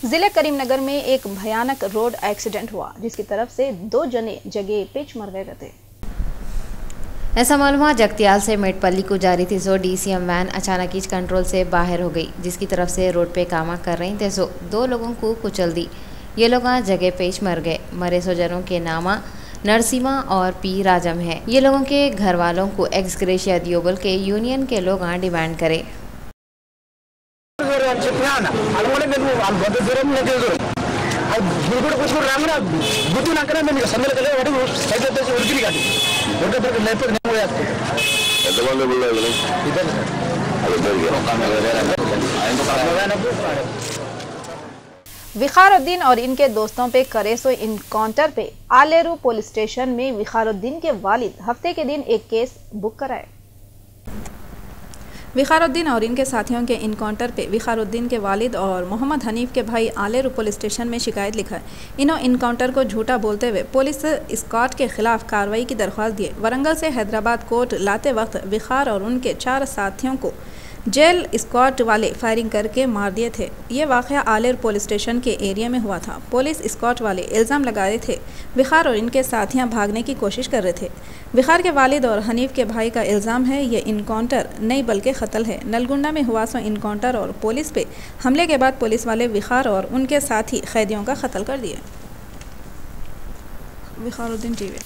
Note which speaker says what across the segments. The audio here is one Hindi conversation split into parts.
Speaker 1: जिले करीमनगर में एक भयानक रोड एक्सीडेंट हुआ जिसकी तरफ से 2 जने जगह पेच मर गए थे।
Speaker 2: ऐसा मालूम जगतियाल से मेटपल्ली को जा रही थी सो डीसीएम वैन अचानक ही कंट्रोल से बाहर हो गई, जिसकी तरफ से रोड पे काम कर रही थे सो 2 लोगों को कुचल दी। ये लोग जगह पेच मर गए। मरे सो जनों के नामा नरसिमा और पी राजम है। ये लोगों के घर वालों को एक्स ग्रेशिया दियो बोल के यूनियन के लोग डिमांड करे।
Speaker 1: विखारुद्दीन और इनके दोस्तों पे करे सो इनकाउंटर पे आलेरू पुलिस स्टेशन में विखारुद्दीन के वालिद हफ्ते के दिन एक केस बुक कराए। विखारुद्दीन और इनके साथियों के इनकाउंटर पे विखारुद्दीन के वालिद और मोहम्मद हनीफ के भाई आलेरू पुलिस स्टेशन में शिकायत लिखा है। इन्हों इनकाउंटर को झूठा बोलते हुए पुलिस स्कॉट के खिलाफ कार्रवाई की दरख्वास्त दी। वरंगल से हैदराबाद कोर्ट लाते वक्त विखार और उनके 4 साथियों को जेल स्क्वाड वाले फायरिंग करके मार दिए थे। ये वाक़या आलेर पुलिस स्टेशन के एरिया में हुआ था। पुलिस स्क्वाड वाले इल्ज़ाम लगा रहे थे विखार और इनके साथियां भागने की कोशिश कर रहे थे। विखार के वालिद और हनीफ के भाई का इल्ज़ाम है ये इनकाउंटर नहीं बल्कि कत्ल है। नलगुंडा में हुआ सो इनकाउंटर और पुलिस पे हमले के बाद पुलिस वाले विखार और उनके साथी कैदियों का कत्ल कर दिए। विखारुद्दीन टीवी।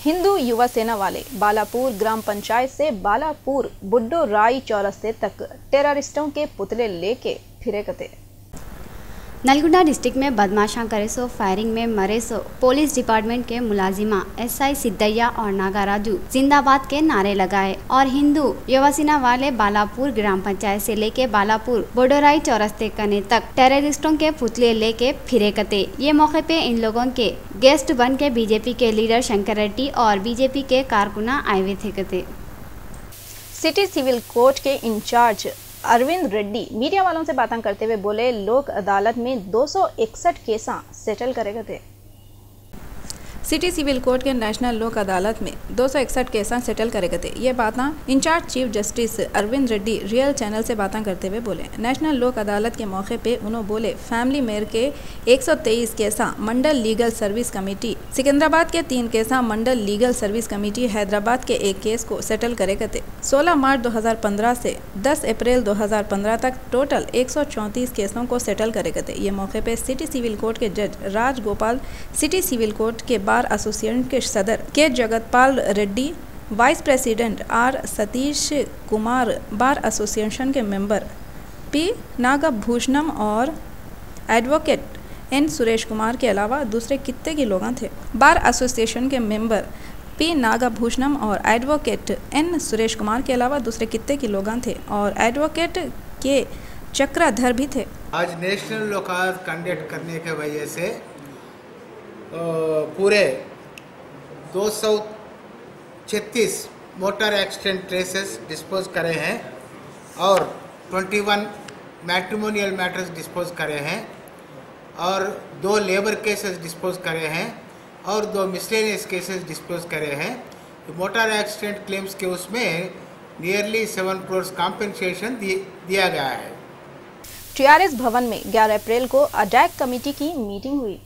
Speaker 1: हिंदू युवा सेना वाले बालापुर ग्राम पंचायत से बालापुर बुड्डो राई चौरस्ते तक टेररिस्टों के पुतले लेके फिरे कते।
Speaker 3: नलगुंडा डिस्ट्रिक्ट में बदमाशा करे सो फायरिंग में मरे सो पुलिस डिपार्टमेंट के मुलाजिमा एसआई सिद्धैया और नागाराजू जिंदाबाद के नारे लगाए और हिंदू युवासेना वाले बालापुर ग्राम पंचायत से लेके बालापुर बोडोराई चौरस्ते कने तक टेररिस्टों के पुतले लेके फिरे कते। ये मौके पे इन लोगों के गेस्ट बन के बीजेपी के लीडर शंकर रेड्डी और बीजेपी के कारकुना आए हुए थे कते।
Speaker 1: सिटी सिविल कोर्ट के इंचार्ज अरविंद रेड्डी मीडिया वालों से बातें करते हुए बोले लोक अदालत में 261 केसा सेटल करेगा थे। सिटी सिविल कोर्ट के नेशनल लोक अदालत में 261 केसा सेटल करे गए। ये बातें incharge chief justice Arvind Reddy real channel से बातें करते हुए बोले। नेशनल लोक अदालत के मौके पे उन्होंने बोले फैमिली मेयर के 123 केसा मंडल लीगल सर्विस कमेटी, सिकंदराबाद के 3 केसा मंडल लीगल सर्विस कमेटी, हैदराबाद के 1 केस को सेटल करे गए। 16 मार्च 2015 से 10 अप्रैल 2015 तक टोटल 134 केसों को सेटल करे गए। ये मौके पे सिटी सिविल कोर्ट के जज Raj Gopal, city civil court के बार एसोसिएशन के सदर के Jagatpal Reddy, vice president R Satish Kumar, bar association के मेंबर पी नागभूषणम और एडवोकेट एन सुरेश कुमार के अलावा दूसरे कितने के लोग थे। बार एसोसिएशन के मेंबर पी नागभूषणम और एडवोकेट एन सुरेश कुमार के अलावा दूसरे कितने के लोग थे और एडवोकेट के चक्रधर भी थे।
Speaker 4: आज नेशनल लोक अदालत कंडक्ट करने के वजह से पूरे 236 मोटर एक्सीडेंट केसेस डिस्पोज करे हैं और 21 मैट्रिमोनियल मैटर्स डिस्पोज करे हैं और 2 लेबर केसेस डिस्पोज करे हैं और 2 मिसलेनियस केसेस डिस्पोज करे हैं। तो मोटर एक्सीडेंट क्लेम्स के उसमें नियरली 7 करोड़ कॉम्पेंसेशन दिया गया है।
Speaker 1: टीआरएस भवन में 11 अप्रैल को अडैक कमेटी की मीटिंग हुई।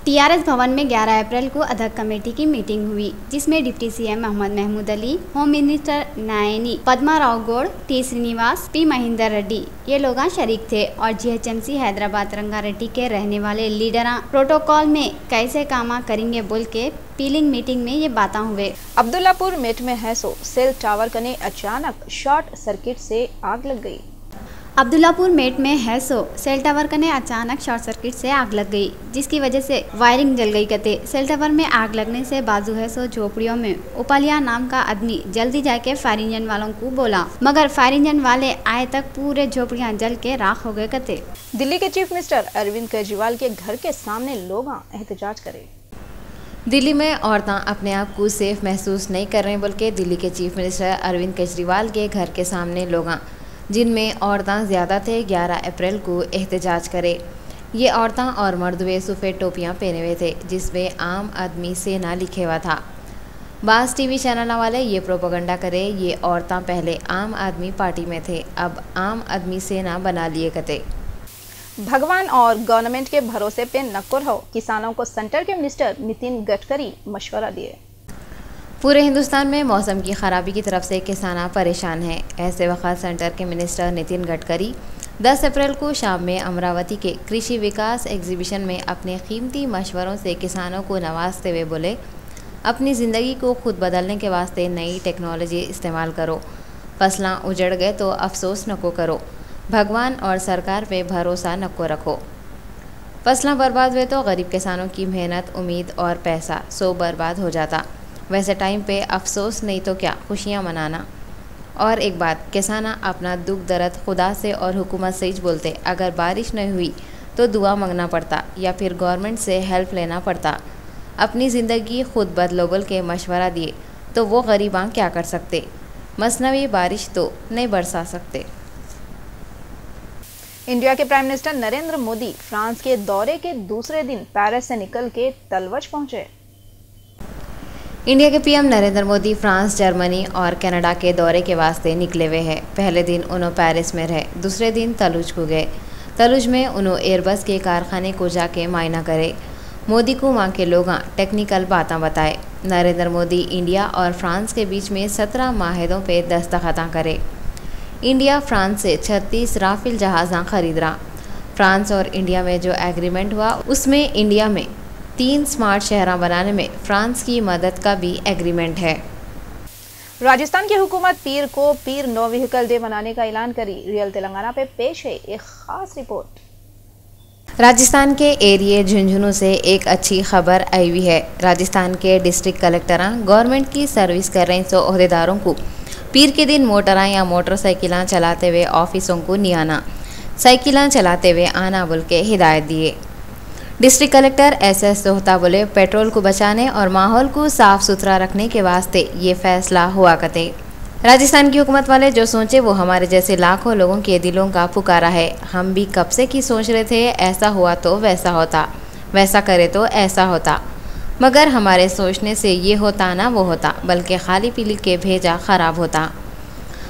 Speaker 3: टीआरएस भवन में 11 अप्रैल को अध्यक्ष कमेटी की मीटिंग हुई, जिसमें deputy CM Mohammad Mahmood Ali, home minister Nayani Padma Rao Goud, T Srinivas, P Mahender Reddy ये लोग शरीक थे और जीएचएमसी हैदराबाद रंगारेड्डी के रहने वाले लीडर प्रोटोकॉल में कैसे काम करेंगे बोल के पीलिंग मीटिंग में ये बातें हुए।
Speaker 1: अब्दुल्लापुर मेट में है सो सेल टावर कने अचानक शॉर्ट सर्किट से आग लग गई।
Speaker 3: अब्दुल्लापुर मेट में है सो सेल टावर कने अचानक शॉर्ट सर्किट से आग लग गई, जिसकी वजह से वायरिंग जल गई कते। सेल टावर में आग लगने से बाजू है सो झोपड़ियों में उपालिया नाम का आदमी जल्दी जाके फायर इंजन वालों को बोला, मगर फायर इंजन वाले आए तक पूरे झोपड़ियां जल के राख हो गए कते।
Speaker 1: दिल्ली के चीफ मिनिस्टर अरविंद केजरीवाल के घर के सामने लोग एहतजाज करे।
Speaker 2: दिल्ली में औरतें अपने आप को सेफ महसूस नहीं कर रही, बल्कि दिल्ली के चीफ मिनिस्टर अरविंद केजरीवाल के घर के सामने लोग जिनमें औरतें ज़्यादा थे 11 अप्रैल को एहतजाज करे। ये औरतें और मर्द वे सफ़ेद टोपियाँ पहने हुए थे जिसमें आम आदमी सेना लिखे हुआ था। बास टीवी चैनल वाले ये प्रोपेगेंडा करे ये औरतें पहले आम आदमी पार्टी में थे, अब आम आदमी सेना बना लिए कते।
Speaker 1: भगवान और गवर्नमेंट के भरोसे पे नक्कुर हो, किसानों को सेंटर के मिनिस्टर नितिन गडकरी मशवरा दिए।
Speaker 2: पूरे हिंदुस्तान में मौसम की खराबी की तरफ से किसान परेशान हैं। ऐसे वक्त सेंटर के मिनिस्टर नितिन गडकरी 10 अप्रैल को शाम में अमरावती के कृषि विकास एग्जीबिशन में अपने कीमती मशवरों से किसानों को नवाजते हुए बोले, अपनी ज़िंदगी को खुद बदलने के वास्ते नई टेक्नोलॉजी इस्तेमाल करो। फसलां उजड़ गए तो अफसोस न को करो, भगवान और सरकार पे भरोसा न को रखो। फसलां बर्बाद हुए तो गरीब किसानों की मेहनत, उम्मीद और पैसा सब बर्बाद हो जाता। वैसे टाइम पे अफसोस नहीं तो क्या खुशियाँ मनाना। और एक बात, किसान अपना दुख दर्द खुदा से और हुकूमत से ही बोलते। अगर बारिश नहीं हुई तो दुआ मांगना पड़ता या फिर गवर्नमेंट से हेल्प लेना पड़ता। अपनी ज़िंदगी खुद बदलो बोल के मशवरा दिए तो वो गरीबां क्या कर सकते। मसनवी बारिश तो नहीं बरसा सकते।
Speaker 1: इंडिया के prime minister Narendra Modi France के दौरे के दूसरे दिन पेरिस से निकल के तलवच पहुंचे।
Speaker 2: इंडिया के PM Narendra Modi France, Germany और कनाडा के दौरे के वास्ते निकले हुए हैं। पहले दिन उन्होंने पेरिस में रहे, दूसरे दिन तलुज को गए। तलुज में उन्होंने एयरबस के कारखाने को जाके मायना करे। मोदी को वहाँ के लोग टेक्निकल बातें बताए। नरेंद्र मोदी इंडिया और फ्रांस के बीच में 17 माहिदों पे दस्तखत करे। इंडिया फ्रांस से 36 राफेल जहाज़ खरीद रहा। फ्रांस और इंडिया में जो एग्रीमेंट हुआ उसमें इंडिया में 3 स्मार्ट शहर बनाने में फ्रांस की मदद का भी एग्रीमेंट है।
Speaker 1: राजस्थान की हुकूमत पीर को पीर नो व्हीकल डे मनाने का ऐलान करी। रियल तेलंगाना पे पेश है एक खास रिपोर्ट।
Speaker 2: राजस्थान के एरिए झुंझुनू से एक अच्छी खबर आई हुई है। राजस्थान के डिस्ट्रिक्ट कलेक्टर गवर्नमेंट की सर्विस कर रहे सो ओहदेदारों को पीर के दिन मोटर या मोटरसाइकिल चलाते हुए ऑफिसों को नहीं आना, साइकिल चलाते हुए आना बोल के हिदायत दिए। डिस्ट्रिक्ट कलेक्टर SS सोहता बोले, पेट्रोल को बचाने और माहौल को साफ सुथरा रखने के वास्ते ये फैसला हुआ करते। राजस्थान की हुकूमत वाले जो सोचे वो हमारे जैसे लाखों लोगों के दिलों का पुकारा है। हम भी कब से की सोच रहे थे, ऐसा हुआ तो वैसा होता, वैसा करे तो ऐसा होता, मगर हमारे सोचने से ये होता ना वो होता, बल्कि खाली पीली के भेजा ख़राब होता।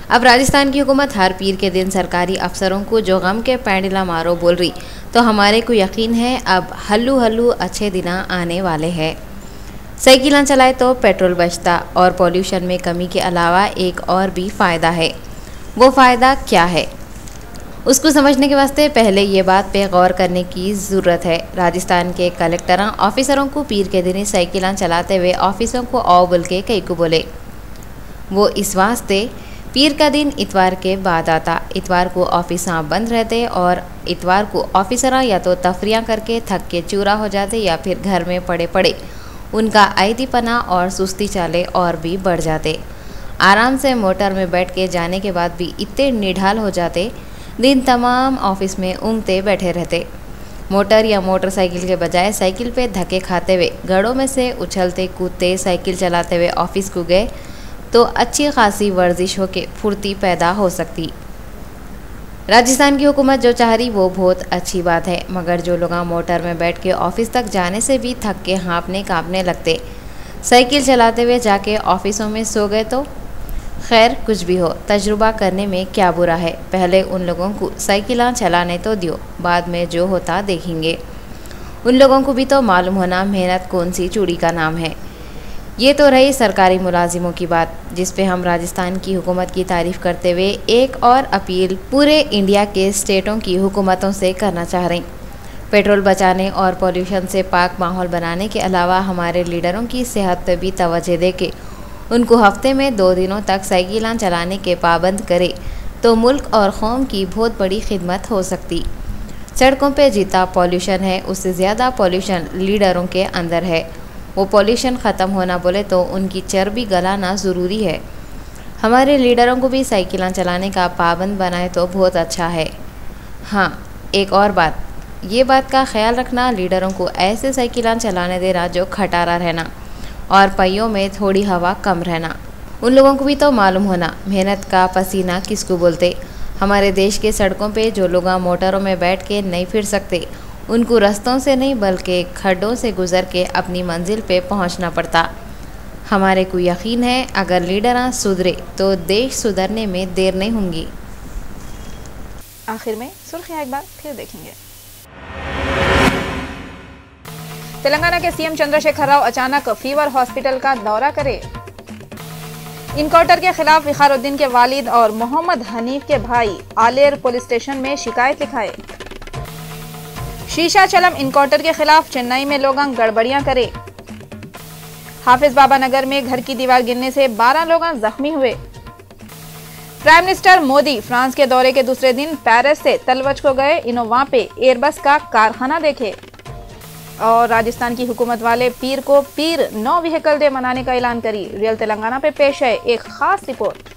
Speaker 2: अब राजस्थान की हुकूमत हर पीर के दिन सरकारी अफसरों को जो गम के पैंडला मारो बोल रही, तो हमारे को यकीन है अब हल्लू हल्लू अच्छे दिन आने वाले हैं। साइकिलें चलाए तो पेट्रोल बचता और पॉल्यूशन में कमी के अलावा एक और भी फ़ायदा है। वो फ़ायदा क्या है उसको समझने के वास्ते पहले ये बात पे गौर करने की ज़रूरत है। राजस्थान के कलेक्टर ऑफिसरों को पीर के दिन साइकिलें चलाते हुए ऑफिसों को आओ बोल के कई को बोले। वो इस वास्ते पीर का दिन इतवार के बाद आता। इतवार को ऑफिस बंद रहते और इतवार को ऑफिसर या तो तफरियाँ करके थक के चूरा हो जाते या फिर घर में पड़े पड़े उनका आईदीपना और सुस्ती चाले और भी बढ़ जाते। आराम से मोटर में बैठ के जाने के बाद भी इतने निढाल हो जाते, दिन तमाम ऑफिस में ऊँघते बैठे रहते। मोटर या मोटरसाइकिल के बजाय साइकिल पे धक्के खाते हुए गड़ों में से उछलते कूदते साइकिल चलाते हुए ऑफिस को गए तो अच्छी खासी वर्जिश हो के फुर्ती पैदा हो सकती। राजस्थान की हुकूमत जो चाह रही वो बहुत अच्छी बात है, मगर जो लोग मोटर में बैठ के ऑफिस तक जाने से भी थक के हाँफने काँपने लगते, साइकिल चलाते हुए जाके ऑफिसों में सो गए तो खैर कुछ भी हो, तजुर्बा करने में क्या बुरा है। पहले उन लोगों को साइकिलें चलाने तो दियो, बाद में जो होता देखेंगे। उन लोगों को भी तो मालूम होना मेहनत कौन सी चूड़ी का नाम है। ये तो रही सरकारी मुलाजिमों की बात, जिस पे हम राजस्थान की हुकूमत की तारीफ़ करते हुए एक और अपील पूरे इंडिया के स्टेटों की हुकूमतों से करना चाह रहे हैं। पेट्रोल बचाने और पॉल्यूशन से पाक माहौल बनाने के अलावा हमारे लीडरों की सेहत पर भी तवज्जो दे के उनको हफ्ते में 2 दिनों तक साइकिलें चलाने के पाबंद करे तो मुल्क और कौम की बहुत बड़ी खिदमत हो सकती। सड़कों पे जितना पॉल्यूशन है उससे ज़्यादा पॉल्यूशन लीडरों के अंदर है। वो पॉल्यूशन ख़त्म होना बोले तो उनकी चर्बी गलाना ज़रूरी है। हमारे लीडरों को भी साइकिलें चलाने का पाबंद बनाए तो बहुत अच्छा है। हाँ, एक और बात, ये बात का ख्याल रखना लीडरों को ऐसे साइकिलें चलाने देना जो खटारा रहना और पहियों में थोड़ी हवा कम रहना। उन लोगों को भी तो मालूम होना मेहनत का पसीना किसको बोलते। हमारे देश के सड़कों पे जो लोग मोटरों में बैठ के नहीं फिर सकते, उनको रास्तों से नहीं बल्कि खड्डों से गुजर के अपनी मंजिल पे पहुंचना पड़ता। हमारे को यकीन है अगर लीडर सुधरे तो देश सुधरने में देर नहीं होंगी।
Speaker 1: आखिर में सुर्खियां एक बार फिर देखेंगे। तेलंगाना के सीएम चंद्रशेखर राव अचानक फीवर हॉस्पिटल का दौरा करे। इनकाउंटर के खिलाफ विखारुद्दीन के वालिद और मोहम्मद हनीफ के भाई आलेर पुलिस स्टेशन में शिकायत लिखाए। शीशा चलम इनकाउंटर के खिलाफ चेन्नई में लोग गड़बड़ियां करे। हाफिज बाबा नगर में घर की दीवार गिरने से 12 लोग जख्मी हुए। प्राइम मिनिस्टर मोदी फ्रांस के दौरे के दूसरे दिन पेरिस से तलवच को गए। वहां पे एयरबस का कारखाना देखे। और राजस्थान की हुकूमत वाले पीर को पीर 9 व्हीकल डे मनाने का ऐलान करी। रियल तेलंगाना पे पेश है एक खास रिपोर्ट।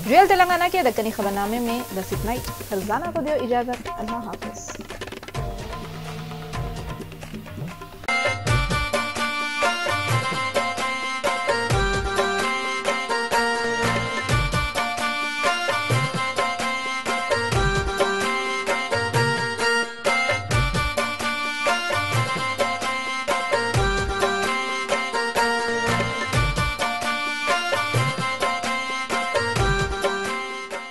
Speaker 1: रियल तेलंगाना के दक्कनी खबरनामे में बस इतना ही। फरजाना को दो इजाजत। अल्लाह हाफिज।